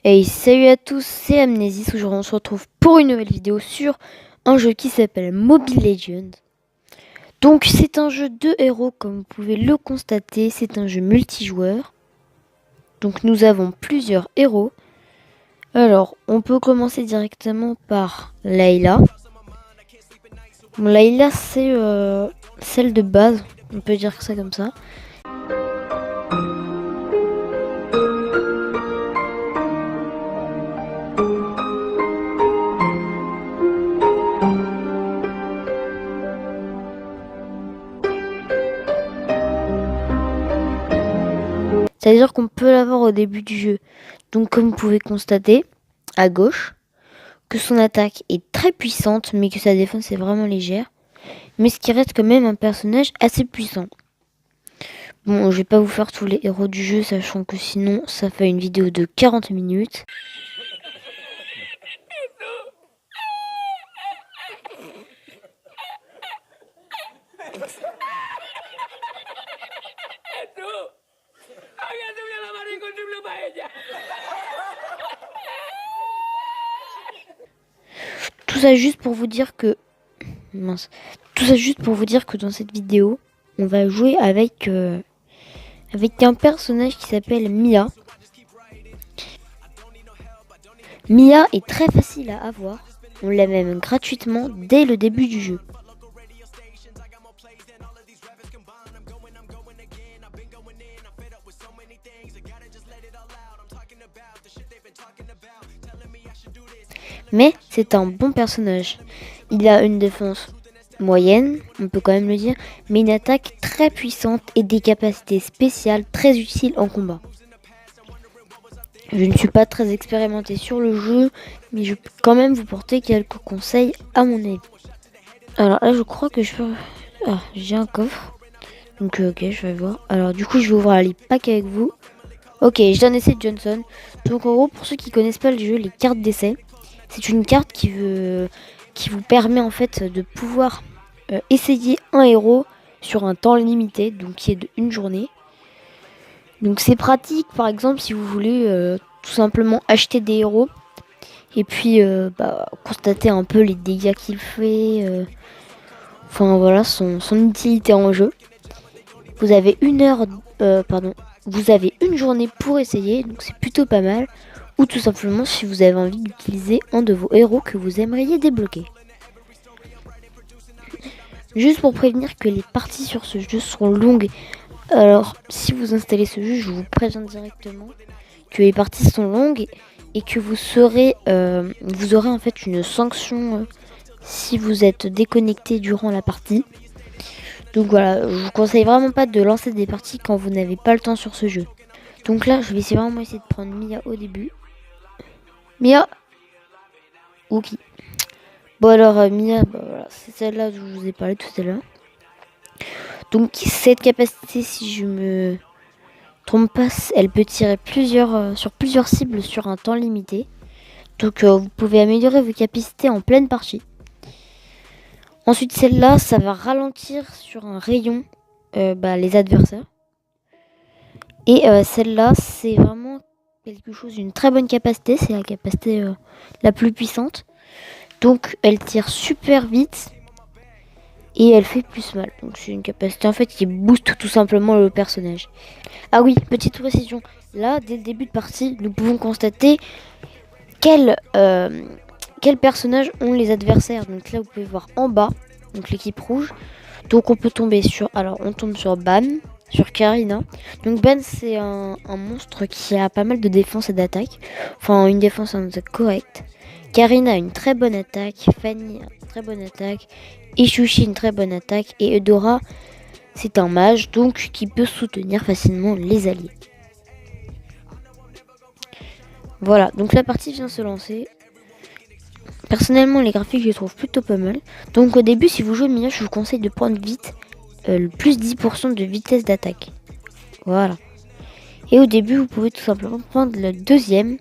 Hey, salut à tous, c'est Amnesis. Aujourd'hui on se retrouve pour une nouvelle vidéo sur un jeu qui s'appelle Mobile Legends. Donc c'est un jeu de héros comme vous pouvez le constater, c'est un jeu multijoueur. Donc nous avons plusieurs héros. Alors on peut commencer directement par Layla. Bon, Layla c'est celle de base, on peut dire ça comme ça. C'est-à-dire qu'on peut l'avoir au début du jeu. Donc comme vous pouvez constater, à gauche, que son attaque est très puissante, mais que sa défense est vraiment légère. Mais ce qui reste quand même un personnage assez puissant. Bon, je vais pas vous faire tous les héros du jeu, sachant que sinon ça fait une vidéo de 40 minutes. Tout ça juste pour vous dire que dans cette vidéo, on va jouer avec un personnage qui s'appelle Mia. Mia est très facile à avoir. On l'a même gratuitement dès le début du jeu. Mais c'est un bon personnage. Il a une défense moyenne, on peut quand même le dire, mais une attaque très puissante et des capacités spéciales très utiles en combat. Je ne suis pas très expérimenté sur le jeu, mais je peux quand même vous porter quelques conseils à mon avis. Alors là, je crois que je peux... Ah, j'ai un coffre. Donc ok, je vais voir. Alors du coup, je vais ouvrir les packs avec vous. Ok, je donne essai de Johnson. Donc en gros, pour ceux qui connaissent pas le jeu, les cartes d'essai, c'est une carte qui vous permet en fait de pouvoir essayer un héros sur un temps limité, donc qui est de une journée. Donc c'est pratique, par exemple, si vous voulez tout simplement acheter des héros et puis constater un peu les dégâts qu'il fait. Enfin voilà, son utilité en jeu. Vous avez vous avez une journée pour essayer, donc c'est plutôt pas mal. Ou tout simplement si vous avez envie d'utiliser un de vos héros que vous aimeriez débloquer. Juste pour prévenir que les parties sur ce jeu seront longues. Alors si vous installez ce jeu, je vous préviens directement que les parties sont longues et que vous aurez en fait une sanction si vous êtes déconnecté durant la partie. Donc voilà, je vous conseille vraiment pas de lancer des parties quand vous n'avez pas le temps sur ce jeu. Donc là, je vais essayer de prendre Mia au début. Mia. Ok. Bon alors Mia, voilà, c'est celle-là dont je vous ai parlé tout à l'heure. Donc cette capacité, si je me trompe pas, elle peut tirer sur plusieurs cibles sur un temps limité. Donc vous pouvez améliorer vos capacités en pleine partie. Ensuite celle-là, ça va ralentir sur un rayon les adversaires. Et celle-là, c'est vraiment quelque chose d'une très bonne capacité. C'est la capacité la plus puissante. Donc elle tire super vite. Et elle fait plus mal. Donc c'est une capacité en fait qui booste tout simplement le personnage. Ah oui, petite précision. Là, dès le début de partie, nous pouvons constater quel personnage ont les adversaires. Donc là, vous pouvez voir en bas, donc l'équipe rouge. Donc on peut tomber sur... Alors on tombe sur Ban, sur Karina. Donc Ban, c'est un monstre qui a pas mal de défense et d'attaque. Enfin, une défense et une attaque correcte. Karina a une très bonne attaque. Fanny a une très bonne attaque. Ishushi une très bonne attaque. Et Eudora, c'est un mage, donc qui peut soutenir facilement les alliés. Voilà, donc la partie vient se lancer. Personnellement, les graphiques, je les trouve plutôt pas mal. Donc au début, si vous jouez Mia, je vous conseille de prendre vite le plus 10% de vitesse d'attaque. Voilà. Et au début, vous pouvez tout simplement prendre le deuxième.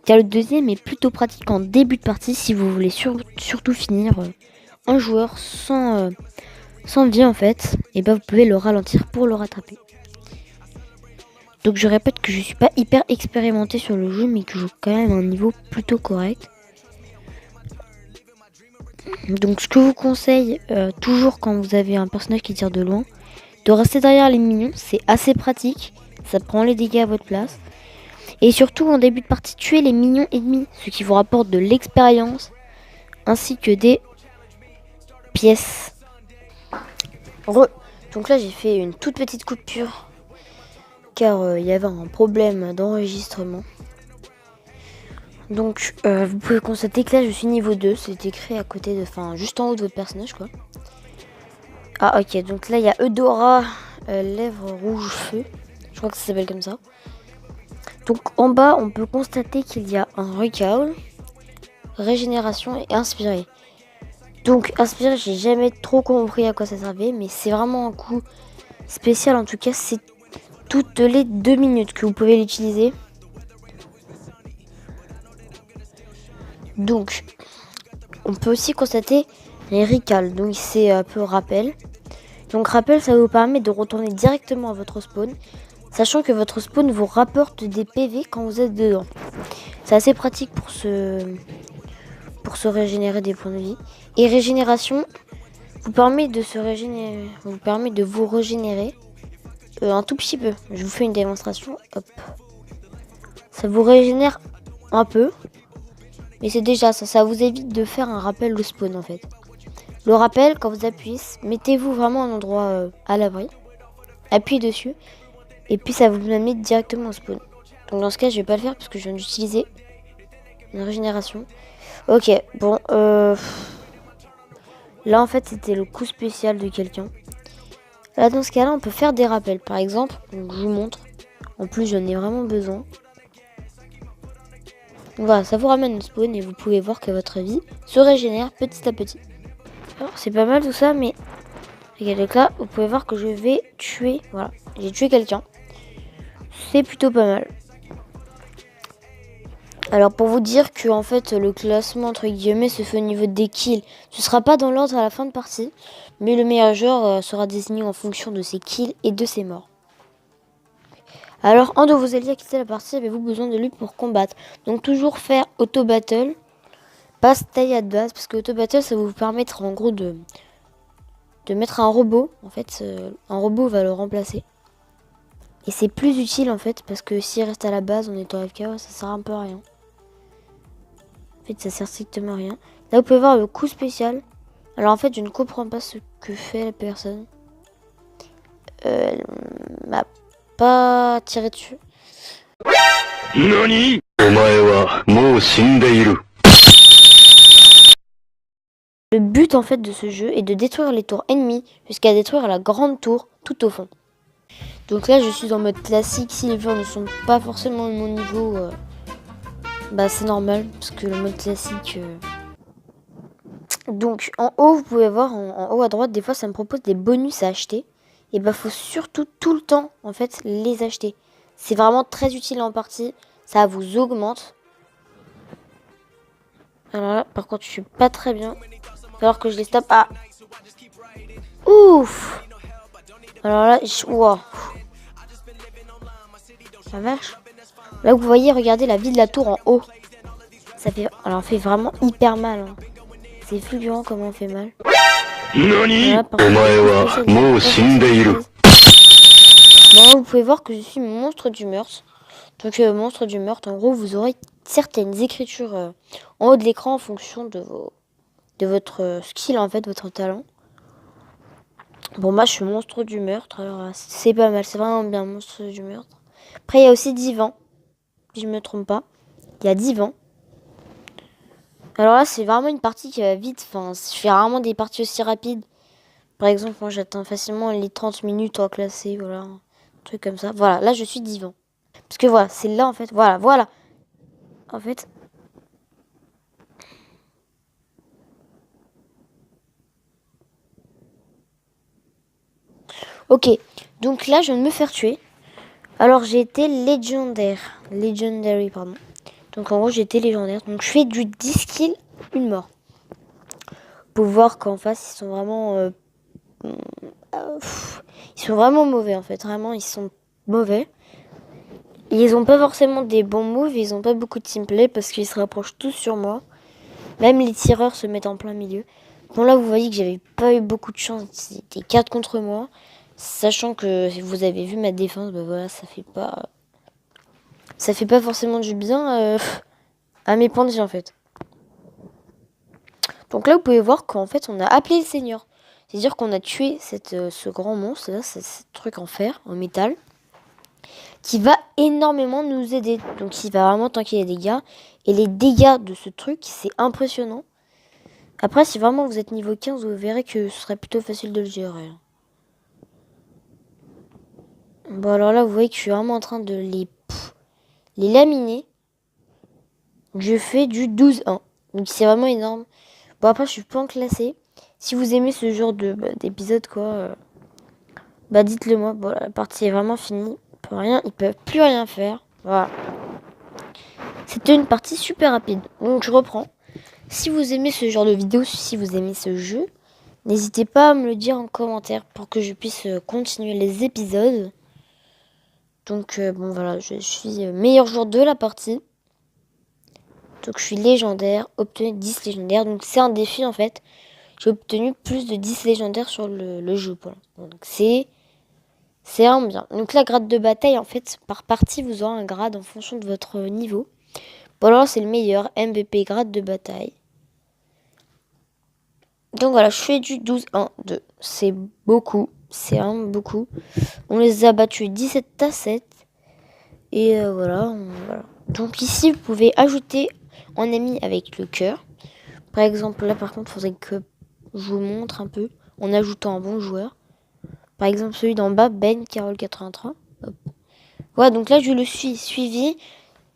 Car le deuxième est plutôt pratique en début de partie si vous voulez surtout finir un joueur sans vie en fait. Et vous pouvez le ralentir pour le rattraper. Donc je répète que je suis pas hyper expérimentée sur le jeu, mais que je joue quand même un niveau plutôt correct. Donc ce que je vous conseille, toujours quand vous avez un personnage qui tire de loin, de rester derrière les minions, c'est assez pratique, ça prend les dégâts à votre place. Et surtout en début de partie, tuez les minions ennemis, ce qui vous rapporte de l'expérience, ainsi que des pièces. Donc là j'ai fait une toute petite coupure, car il y avait un problème d'enregistrement. Donc vous pouvez constater que là je suis niveau 2, c'est écrit à côté de, enfin juste en haut de votre personnage quoi. Ah ok, donc là il y a Eudora, lèvres rouge feu, je crois que ça s'appelle comme ça. Donc en bas on peut constater qu'il y a un recall, régénération et inspiré. Donc inspiré, j'ai jamais trop compris à quoi ça servait, mais c'est vraiment un coup spécial, en tout cas c'est toutes les 2 minutes que vous pouvez l'utiliser. Donc on peut aussi constater les recalls, donc c'est un peu rappel. Donc rappel, ça vous permet de retourner directement à votre spawn, sachant que votre spawn vous rapporte des PV quand vous êtes dedans. C'est assez pratique pour se régénérer des points de vie. Et régénération vous permet de vous régénérer un tout petit peu. Je vous fais une démonstration. Hop. Ça vous régénère un peu, mais c'est déjà ça. Ça vous évite de faire un rappel au spawn en fait. Le rappel, quand vous appuyez, mettez-vous vraiment à un endroit à l'abri. Appuyez dessus. Et puis ça vous met directement au spawn. Donc dans ce cas, je vais pas le faire parce que je viens d'utiliser une régénération. Ok, bon. Là, en fait, c'était le coup spécial de quelqu'un. Là, dans ce cas-là, on peut faire des rappels. Par exemple, donc, je vous montre. En plus, j'en ai vraiment besoin. Donc, voilà, ça vous ramène au spawn et vous pouvez voir que votre vie se régénère petit à petit. Alors, c'est pas mal tout ça, mais regardez là, vous pouvez voir que je vais tuer. Voilà, j'ai tué quelqu'un. C'est plutôt pas mal. Alors pour vous dire que en fait le classement entre guillemets se fait au niveau des kills. Ce sera pas dans l'ordre à la fin de partie, mais le meilleur joueur sera désigné en fonction de ses kills et de ses morts. Alors un de vos alliés a quitté la partie, avez-vous besoin de lui pour combattre? Donc toujours faire auto battle, pas stay at base, parce que auto battle ça va vous permettre en gros de mettre un robot. En fait un robot va le remplacer. Et c'est plus utile en fait parce que s'il reste à la base en étant AFK, ça sert un peu à rien. En fait, ça sert strictement à rien. Là, vous pouvez voir le coup spécial. Alors, en fait, je ne comprends pas ce que fait la personne. Elle m'a pas tiré dessus. NANI? Le but, en fait, de ce jeu est de détruire les tours ennemies jusqu'à détruire la grande tour tout au fond. Donc là, je suis en mode classique. Si les joueurs ne sont pas forcément de mon niveau, bah c'est normal parce que le mode classique. Donc en haut, vous pouvez voir en haut à droite, des fois ça me propose des bonus à acheter. Et bah faut surtout tout le temps en fait les acheter. C'est vraiment très utile en partie. Ça vous augmente. Alors là, par contre, je suis pas très bien. Alors que je les stoppe. Ah, ouf. Alors là, wow. La vache. Là, vous voyez, regardez la vie de la tour en haut. Ça fait, alors, on fait vraiment hyper mal. Hein. C'est fulgurant comment on fait mal. Voilà, bon, vous pouvez voir que je suis monstre du meurtre. Donc, monstre du meurtre, en gros, vous aurez certaines écritures en haut de l'écran en fonction de votre skill, en fait, votre talent. Bon, moi, je suis monstre du meurtre. Alors, c'est pas mal. C'est vraiment bien, monstre du meurtre. Après, il y a aussi Divan. Si je me trompe pas. Il y a Divan. Alors là, c'est vraiment une partie qui va vite. Enfin, je fais rarement des parties aussi rapides. Par exemple, moi, j'atteins facilement les 30 minutes en classé. Voilà. Un truc comme ça. Voilà. Là, je suis Divan. Parce que voilà, c'est là, en fait. Voilà, voilà. En fait. Ok. Donc là, je viens de me faire tuer. Alors, j'ai été légendaire. Legendary, pardon. Donc, en gros, j'ai été légendaire. Donc, je fais du 10 kills, une mort. Pour voir qu'en face, ils sont vraiment... ils sont vraiment mauvais, en fait. Vraiment, ils sont mauvais. Ils ont pas forcément des bons moves, ils ont pas beaucoup de teamplay parce qu'ils se rapprochent tous sur moi. Même les tireurs se mettent en plein milieu. Bon là vous voyez que j'avais pas eu beaucoup de chance, c'était 4 contre moi. Sachant que si vous avez vu ma défense, bah voilà, ça fait pas forcément du bien à mes points de vie en fait. Donc là vous pouvez voir qu'en fait on a appelé le seigneur. C'est-à-dire qu'on a tué ce grand monstre là, ce truc en fer, en métal, qui va énormément nous aider. Donc il va vraiment tanker les dégâts. Et les dégâts de ce truc, c'est impressionnant. Après, si vraiment vous êtes niveau 15, vous verrez que ce serait plutôt facile de le gérer. Bon, alors là, vous voyez que je suis vraiment en train de les laminer. Je fais du 12-1. Donc c'est vraiment énorme. Bon, après, je suis pas en classé. Si vous aimez ce genre d'épisode, quoi, bah dites-le moi. Bon, la partie est vraiment finie. Ils peuvent plus rien faire. Voilà. C'était une partie super rapide. Donc je reprends. Si vous aimez ce genre de vidéo, si vous aimez ce jeu, n'hésitez pas à me le dire en commentaire pour que je puisse continuer les épisodes. Donc bon voilà, je suis meilleur joueur de la partie. Donc je suis légendaire, obtenu 10 légendaires. Donc c'est un défi en fait. J'ai obtenu plus de 10 légendaires sur le jeu pour l'instant. Donc c'est vraiment bien. Donc la grade de bataille en fait, par partie vous aurez un grade en fonction de votre niveau. Bon alors c'est le meilleur, MVP grade de bataille. Donc voilà, je fais du 12-1-2. C'est beaucoup. C'est vraiment beaucoup. On les a battus 17-7. Et voilà. Donc ici, vous pouvez ajouter un ami avec le cœur. Par exemple, là par contre, il faudrait que je vous montre un peu en ajoutant un bon joueur. Par exemple, celui d'en bas, Ben Carole 83. Hop. Voilà, donc là, je le suis suivi.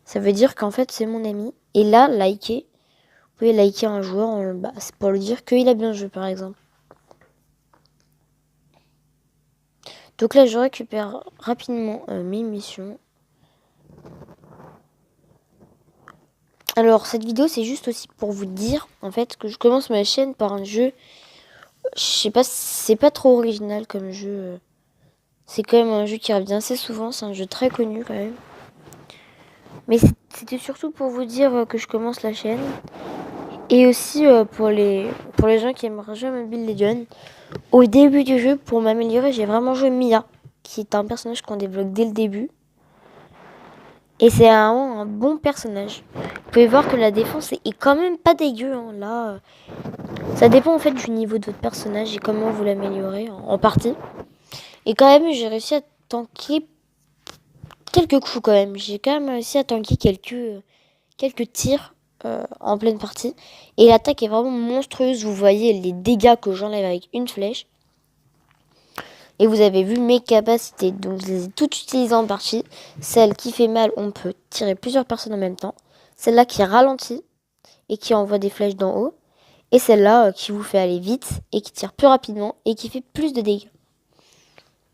Ça veut dire qu'en fait, c'est mon ami. Et là, liker. Vous pouvez liker un joueur. C'est pour lui dire qu'il a bien joué, par exemple. Donc là, je récupère rapidement mes missions. Alors, cette vidéo, c'est juste aussi pour vous dire, en fait, que je commence ma chaîne par un jeu. Je sais pas, c'est pas trop original comme jeu. C'est quand même un jeu qui revient assez souvent. C'est un jeu très connu quand même. Mais c'était surtout pour vous dire que je commence la chaîne. Et aussi pour les gens qui aimeraient jouer à Mobile Legends. Au début du jeu, pour m'améliorer, j'ai vraiment joué Mia, qui est un personnage qu'on débloque dès le début. Et c'est un bon personnage. Vous pouvez voir que la défense est quand même pas dégueu. Hein. Là, ça dépend en fait du niveau de votre personnage et comment vous l'améliorez en partie. Et quand même, j'ai réussi à tanker quelques coups quand même. J'ai quand même réussi à tanker quelques tirs en pleine partie. Et l'attaque est vraiment monstrueuse. Vous voyez les dégâts que j'enlève avec une flèche. Et vous avez vu mes capacités. Donc je les ai toutes utilisées en partie. Celle qui fait mal, on peut tirer plusieurs personnes en même temps. Celle-là qui ralentit et qui envoie des flèches d'en haut. Et celle-là qui vous fait aller vite et qui tire plus rapidement et qui fait plus de dégâts.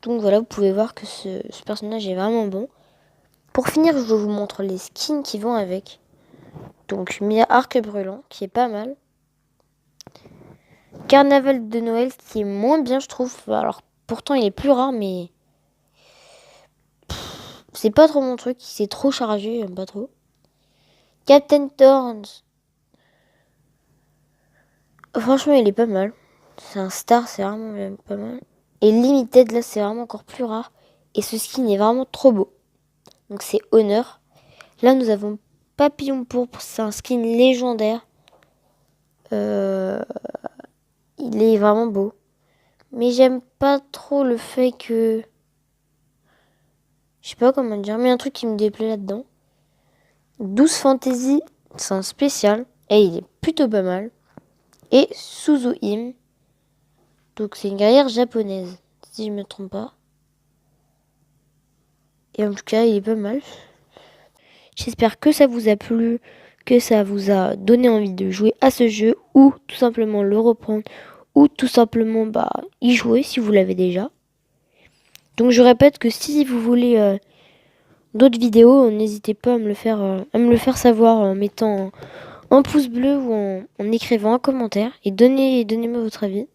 Donc voilà, vous pouvez voir que ce personnage est vraiment bon. Pour finir, je vous montre les skins qui vont avec. Donc Mia Arc Brûlant, qui est pas mal. Carnaval de Noël, qui est moins bien, je trouve. Alors, pourtant, il est plus rare, mais c'est pas trop mon truc. C'est trop chargé, j'aime pas trop. Captain Thorns. Franchement, il est pas mal. C'est un star, c'est vraiment pas mal. Et Limited, là, c'est vraiment encore plus rare. Et ce skin est vraiment trop beau. Donc, c'est Honneur. Là, nous avons Papillon Pourpre. C'est un skin légendaire. Il est vraiment beau. Mais j'aime pas trop le fait que... Je sais pas comment dire, mais un truc qui me déplaît là-dedans. 12 Fantasy, c'est un spécial. Et il est plutôt pas mal. Et Suzuhime. Donc c'est une guerrière japonaise, si je me trompe pas. Et en tout cas, il est pas mal. J'espère que ça vous a plu, que ça vous a donné envie de jouer à ce jeu, ou tout simplement le reprendre, ou tout simplement y jouer si vous l'avez déjà. Donc je répète que si vous voulez d'autres vidéos, n'hésitez pas à me le faire savoir en mettant un pouce bleu ou en écrivant un commentaire et donnez-moi votre avis.